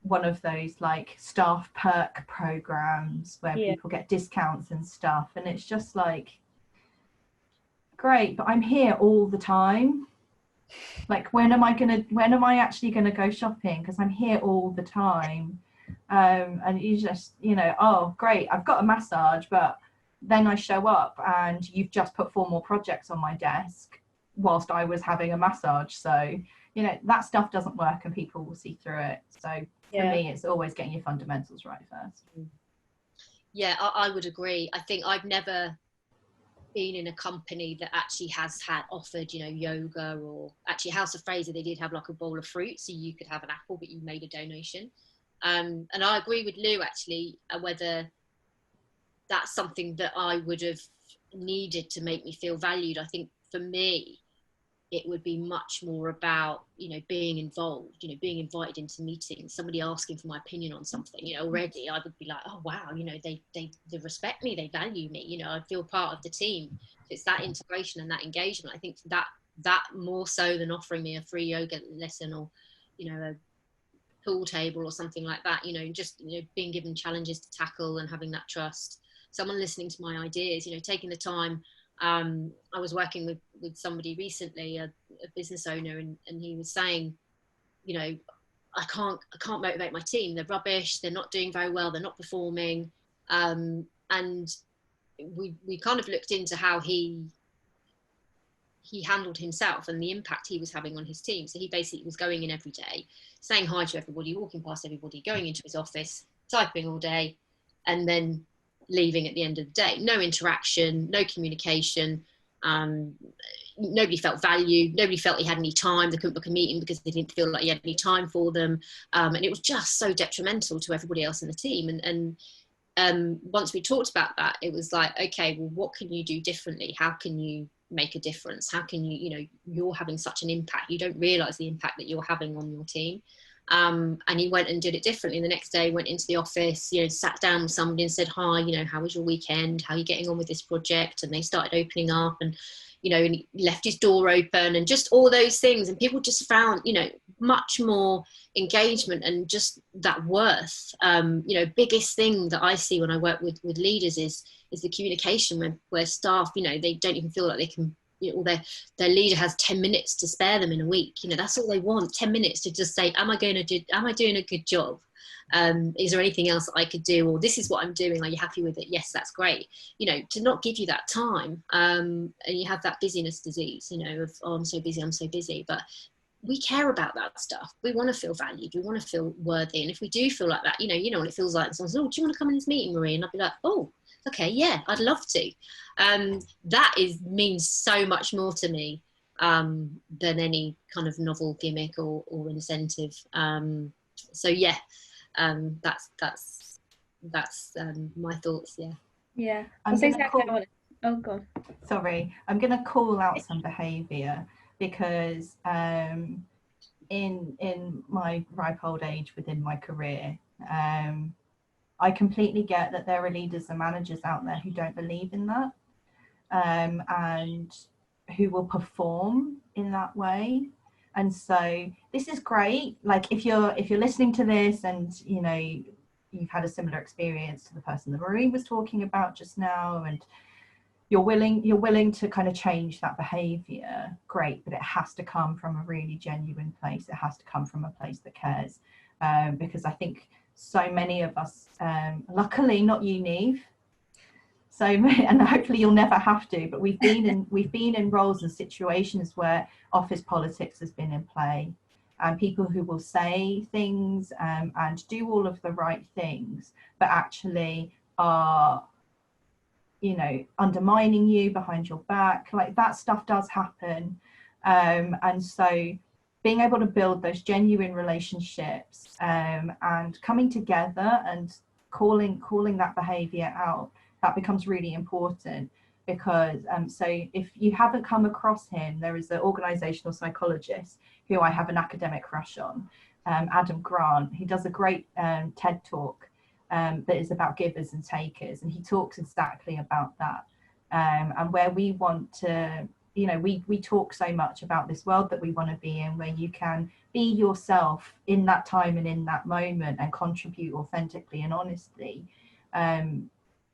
one of those like staff perk programs where people get discounts and stuff, and it's just like, great, but I'm here all the time. Like, when am I actually gonna go shopping, because I'm here all the time. And you just oh great, I've got a massage, but then I show up and you've just put 4 more projects on my desk whilst I was having a massage. So that stuff doesn't work, and people will see through it. So for me, it's always getting your fundamentals right first. Yeah, I would agree. I think I've never been in a company that actually has offered yoga, or actually House of Fraser, they did have like a bowl of fruit, so you could have an apple but you made a donation. And I agree with Lou actually, whether that's something that I would have needed to make me feel valued. I think for me, it would be much more about, being involved, being invited into meetings, somebody asking for my opinion on something, already I would be like, oh wow, they respect me, they value me, I feel part of the team. It's that integration and that engagement. I think that more so than offering me a free yoga lesson or, a pool table or something like that, just being given challenges to tackle and having that trust, someone listening to my ideas, taking the time. I was working with somebody recently, a business owner, and he was saying, I can't motivate my team, they're rubbish, they're not doing very well, they're not performing. And we kind of looked into how he handled himself and the impact he was having on his team. So he basically was going in every day, saying hi to everybody, walking past everybody, going into his office, typing all day, and then leaving at the end of the day. No interaction, no communication. Nobody felt valued. Nobody felt he had any time. They couldn't book a meeting because they didn't feel like he had any time for them. And it was just so detrimental to everybody else in the team. And once we talked about that, it was like, okay, well, what can you do differently? How can you make a difference? How can you're having such an impact. You don't realize the impact that you're having on your team. And he went and did it differently. The next day, went into the office, sat down with somebody and said, hi, how was your weekend? How are you getting on with this project? And they started opening up, and you know, and he left his door open, and just all those things. And people just found, you know, much more engagement and just that worth. You know, biggest thing that I see when I work with leaders is the communication, where staff, you know, they don't even feel like they can, you know, or their leader has 10 minutes to spare them in a week. You know, that's all they want, 10 minutes to just say, am I doing a good job? Is there anything else that I could do? Or this is what I'm doing. Are you happy with it? Yes, that's great. You know, to not give you that time. And you have that busyness disease, you know, of, oh, I'm so busy. But we care about that stuff. We want to feel valued. We want to feel worthy. And if we do feel like that, you know what it feels like. Someone says, oh, do you want to come in this meeting, Marie? And I'd be like, oh, okay, yeah, I'd love to. That means so much more to me than any kind of novel gimmick or incentive. So yeah, that's my thoughts. Yeah. Yeah, I'm that's gonna exactly call, what oh, go on. sorry, I'm going to call out some behaviour, because in my ripe old age within my career, I completely get that there are leaders and managers out there who don't believe in that, and who will perform in that way. And so this is great. Like, if you're listening to this and, you know, you've had a similar experience to the person that Marie was talking about just now, and you're willing to kind of change that behavior, great, but it has to come from a really genuine place. It has to come from a place that cares, because I think so many of us, luckily not you, Niamh, and hopefully you'll never have to, but we've been in roles and situations where office politics has been in play, and people who will say things and do all of the right things, but actually are, you know, undermining you behind your back. Like, that stuff does happen. And so being able to build those genuine relationships, and coming together and calling that behavior out, that becomes really important. Because so if you haven't come across him, there is an organizational psychologist who I have an academic crush on, Adam Grant. He does a great TED talk that is about givers and takers, and he talks exactly about that. And where we want to, you know, we talk so much about this world that we want to be in, where you can be yourself in that time and in that moment and contribute authentically and honestly.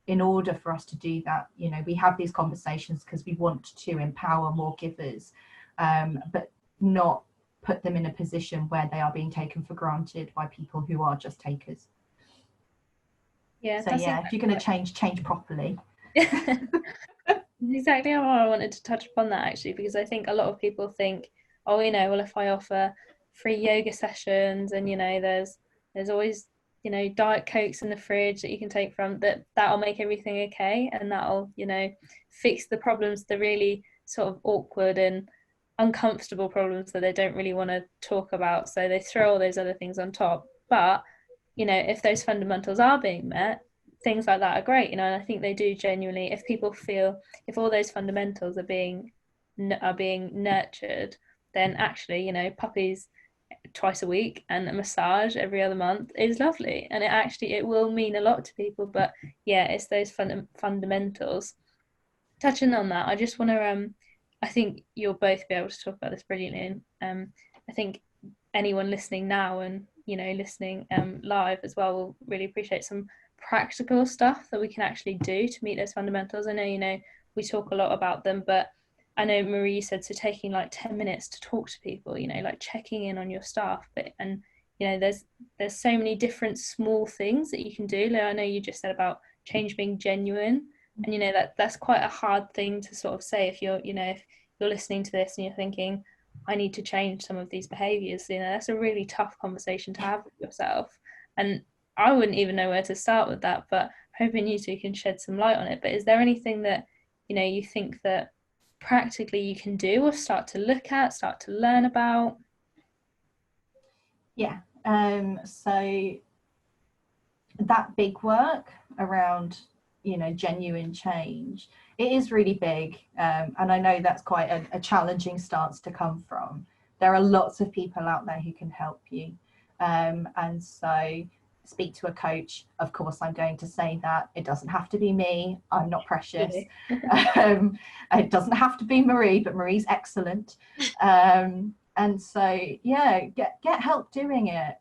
In order for us to do that, you know, we have these conversations because we want to empower more givers, but not put them in a position where they are being taken for granted by people who are just takers. Yeah, so yeah, if you're going to change properly. Exactly how I wanted to touch upon that, actually, because I think a lot of people think, oh, you know, well, if I offer free yoga sessions, and, you know, there's always, you know, Diet Cokes in the fridge that you can take from, that'll make everything okay, and that'll, you know, fix the problems, the really sort of awkward and uncomfortable problems that they don't really want to talk about, so they throw all those other things on top. But, you know, if those fundamentals are being met, things like that are great, you know. And I think they do genuinely, if people feel, if all those fundamentals are being nurtured, then actually, you know, puppies twice a week and a massage every other month is lovely, and it will mean a lot to people. But yeah, it's those fundamentals. Touching on that, I just want to I think you'll both be able to talk about this brilliantly. I think anyone listening now, and, you know, listening live as well, will really appreciate some practical stuff that we can actually do to meet those fundamentals. I know, you know, we talk a lot about them, but I know Marie said, so taking like 10 minutes to talk to people, you know, like checking in on your staff. And, you know, there's so many different small things that you can do. Like, I know you just said about change being genuine, and, you know, that's quite a hard thing to sort of say if you're, you know, if you're listening to this and you're thinking, I need to change some of these behaviors. You know, that's a really tough conversation to have with yourself, and I wouldn't even know where to start with that, but hoping you two can shed some light on it. But is there anything that, you know, you think that practically you can do, or start to look at, start to learn about? Yeah, so that big work around, you know, genuine change, it is really big, and I know that's quite a challenging stance to come from. There are lots of people out there who can help you, and so speak to a coach, of course I'm going to say that. It doesn't have to be me, I'm not precious. It doesn't have to be Marie, but Marie's excellent. And so yeah, get help doing it.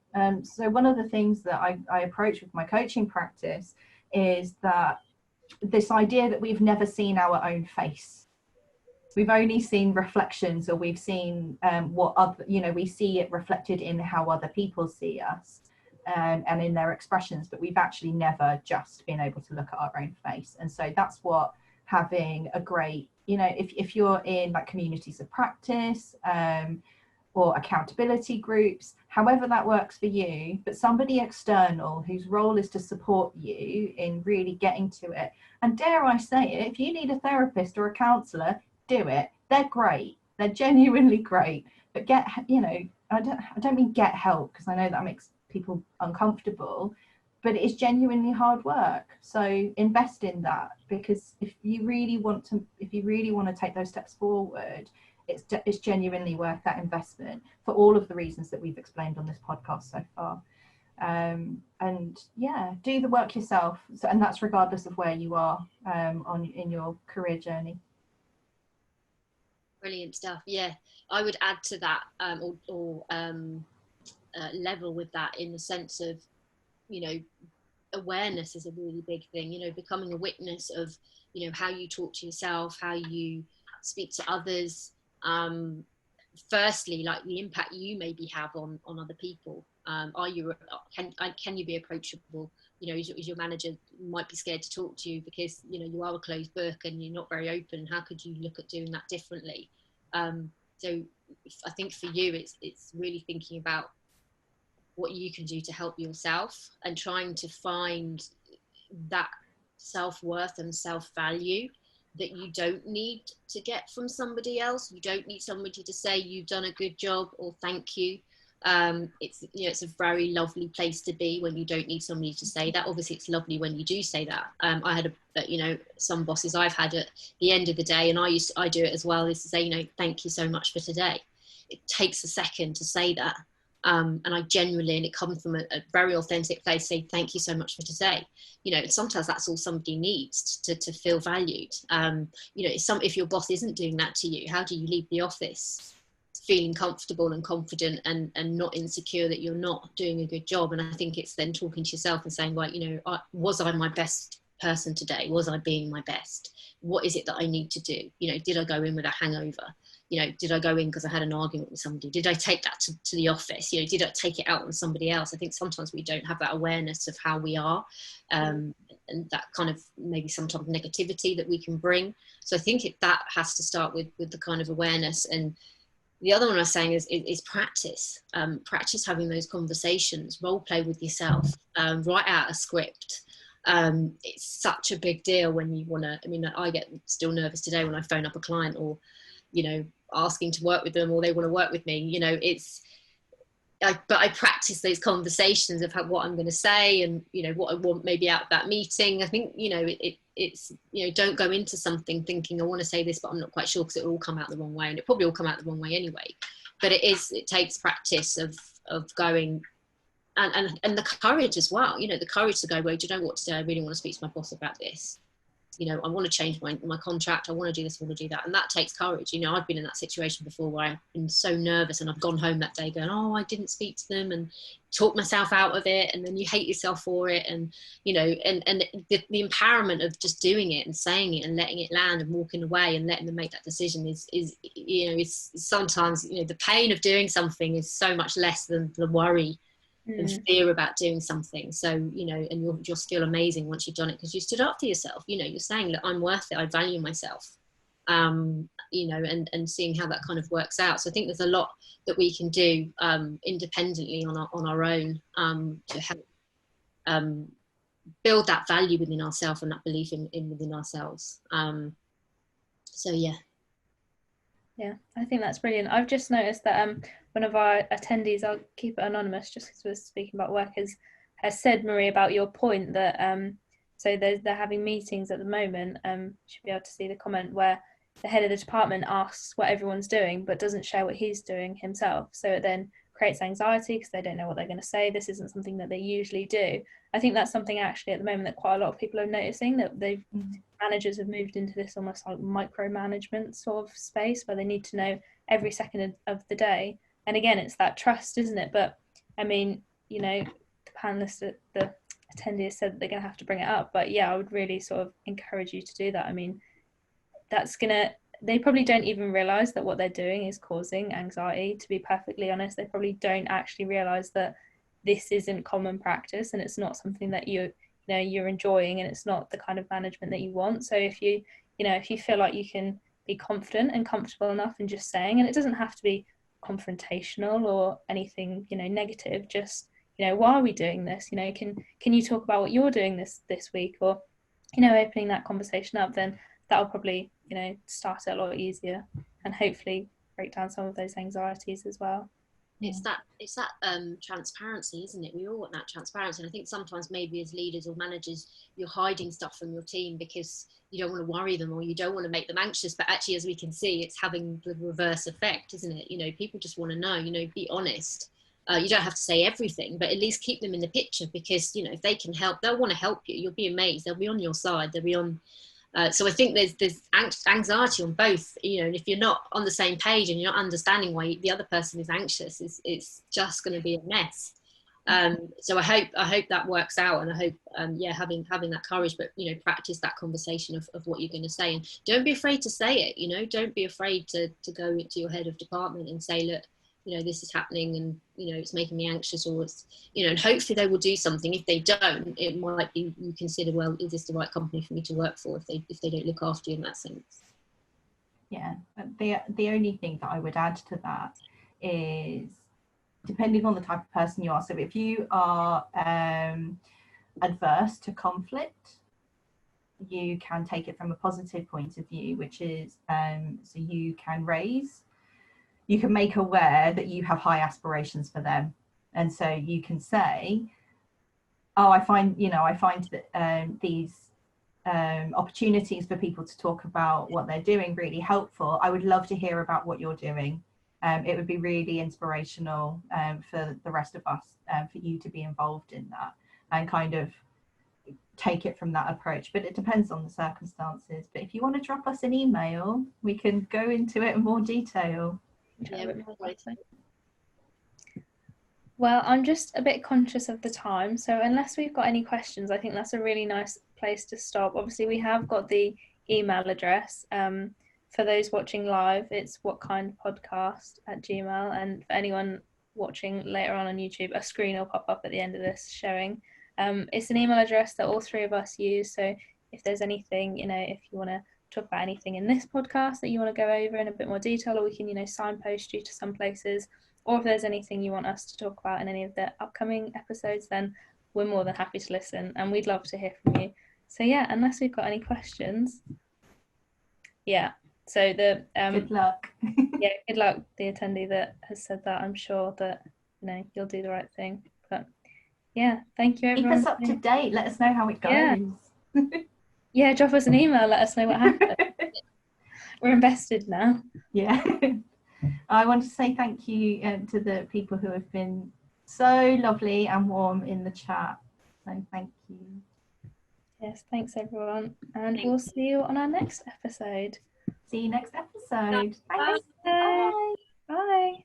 So one of the things that I approach with my coaching practice is that this idea that we've never seen our own face. We've only seen reflections, or we've seen what other, we see it reflected in how other people see us, and in their expressions, but we've actually never just been able to look at our own face. And so that's what having a great, if you're in like communities of practice, or accountability groups, however that works for you, but somebody external whose role is to support you in really getting to it. And dare I say it, if you need a therapist or a counsellor, do it. They're great. They're genuinely great. But I don't mean get help, because I know that makes people uncomfortable, but it's genuinely hard work. So invest in that, because if you really want to take those steps forward, it's genuinely worth that investment for all of the reasons that we've explained on this podcast so far. And yeah, do the work yourself. So, and that's regardless of where you are in your career journey. Brilliant stuff. Yeah, I would add to that, or level with that, in the sense of, awareness is a really big thing. Becoming a witness of, how you talk to yourself, how you speak to others. Firstly, like the impact you maybe have on other people. Can you be approachable? Is your manager might be scared to talk to you because you are a closed book and you're not very open. How could you look at doing that differently? So I think for you, it's really thinking about what you can do to help yourself, and trying to find that self-worth and self-value that you don't need to get from somebody else. You don't need somebody to say you've done a good job or thank you. It's a very lovely place to be when you don't need somebody to say that. Obviously it's lovely when you do say that. I had some bosses I've had at the end of the day, and I do it as well, is to say, thank you so much for today. It takes a second to say that. And I genuinely, and it comes from a very authentic place, say thank you so much for today. Sometimes that's all somebody needs to feel valued. If your boss isn't doing that to you, how do you leave the office feeling comfortable and confident and not insecure that you're not doing a good job? And I think it's then talking to yourself and saying, right, was I my best person today? Was I being my best? What is it that I need to do? Did I go in with a hangover? Did I go in because I had an argument with somebody? Did I take that to the office? Did I take it out on somebody else? I think sometimes we don't have that awareness of how we are, and that kind of maybe sometimes negativity that we can bring. So I think that has to start with the kind of awareness. And the other one I was saying is practice. Practice having those conversations, role play with yourself, write out a script. It's such a big deal when you want to, I get still nervous today when I phone up a client, or asking to work with them, or they want to work with me. But I practice those conversations of what I'm going to say, and what I want maybe out of that meeting. I think it's don't go into something thinking I want to say this but I'm not quite sure, because it will all come out the wrong way, and it probably will come out the wrong way anyway. But it takes practice of going, and the courage as well, the courage to go, well, do you know what, today I really want to speak to my boss about this. I want to change my contract. I want to do this, I want to do that. And that takes courage. I've been in that situation before where I've been so nervous, and I've gone home that day going, oh, I didn't speak to them, and talk myself out of it. And then you hate yourself for it. And, and the empowerment of just doing it and saying it and letting it land and walking away and letting them make that decision is sometimes, the pain of doing something is so much less than the worry and fear about doing something. So, and you'll just feel amazing once you've done it, because you stood up for yourself. You're saying, look, I'm worth it, I value myself, and seeing how that kind of works out. So I think there's a lot that we can do independently on our own to help build that value within ourselves and that belief in within ourselves. So yeah, I think that's brilliant. I've just noticed that one of our attendees, I'll keep it anonymous just because we're speaking about work, has said, Marie, about your point that so they're having meetings at the moment. You should be able to see the comment where the head of the department asks what everyone's doing but doesn't share what he's doing himself. So it then creates anxiety because they don't know what they're going to say. This isn't something that they usually do. I think that's something actually at the moment that quite a lot of people are noticing, that managers have moved into this almost like micromanagement sort of space where they need to know every second of the day. And again, it's that trust, isn't it? But I mean, you know, the panelists, the attendees said that they're going to have to bring it up, but yeah, I would really sort of encourage you to do that. I mean, they probably don't even realize that what they're doing is causing anxiety, to be perfectly honest. They probably don't actually realize that this isn't common practice, and it's not something that you're enjoying, and it's not the kind of management that you want. So if you feel like you can be confident and comfortable enough in just saying, and it doesn't have to be confrontational or anything negative, just why are we doing this, can you talk about what you're doing this week, or opening that conversation up, then that'll probably start it a lot easier and hopefully break down some of those anxieties as well. It's that transparency, isn't it? We all want that transparency, and I think sometimes maybe as leaders or managers you're hiding stuff from your team because you don't want to worry them or you don't want to make them anxious, but actually, as we can see, it's having the reverse effect, isn't it? People just want to know, be honest. You don't have to say everything, but at least keep them in the picture, because if they can help, they'll want to help you. You'll be amazed. They'll be on your side. They'll be on. So I think there's anxiety on both, and if you're not on the same page and you're not understanding why the other person is anxious, it's just going to be a mess. So I hope that works out, and I hope having that courage, but practice that conversation of what you're going to say, and don't be afraid to say it. Don't be afraid to go into your head of department and say, look, this is happening, and it's making me anxious, or it's and hopefully they will do something. If they don't, it might be you consider, well, is this the right company for me to work for if they don't look after you in that sense. Yeah, the only thing that I would add to that is, depending on the type of person you are, so if you are adverse to conflict, you can take it from a positive point of view, which is so you can make aware that you have high aspirations for them, and so you can say, oh, I find that these opportunities for people to talk about what they're doing really helpful. I would love to hear about what you're doing. It would be really inspirational for the rest of us, for you to be involved in that, and kind of take it from that approach. But it depends on the circumstances. But if you want to drop us an email, we can go into it in more detail. Yeah, well, I'm just a bit conscious of the time, so unless we've got any questions, I think that's a really nice place to stop. Obviously, we have got the email address. For those watching live, it's whatkindpodcast@gmail.com, and for anyone watching later on YouTube, a screen will pop up at the end of this showing. It's an email address that all three of us use, so if there's anything, if you want to talk about anything in this podcast that you want to go over in a bit more detail, or we can signpost you to some places, or if there's anything you want us to talk about in any of the upcoming episodes, then we're more than happy to listen, and we'd love to hear from you. So yeah, unless we've got any questions, so the good luck. Yeah, good luck, the attendee that has said that. I'm sure that you'll do the right thing. But yeah, thank you everyone. Keep us up to date. Let us know how it goes. Yeah, drop us an email. Let us know what happened. We're invested now. Yeah. I want to say thank you to the people who have been so lovely and warm in the chat. So thank you. Yes, thanks everyone. And we'll see you on our next episode. See you next episode. Thanks. Bye. Bye.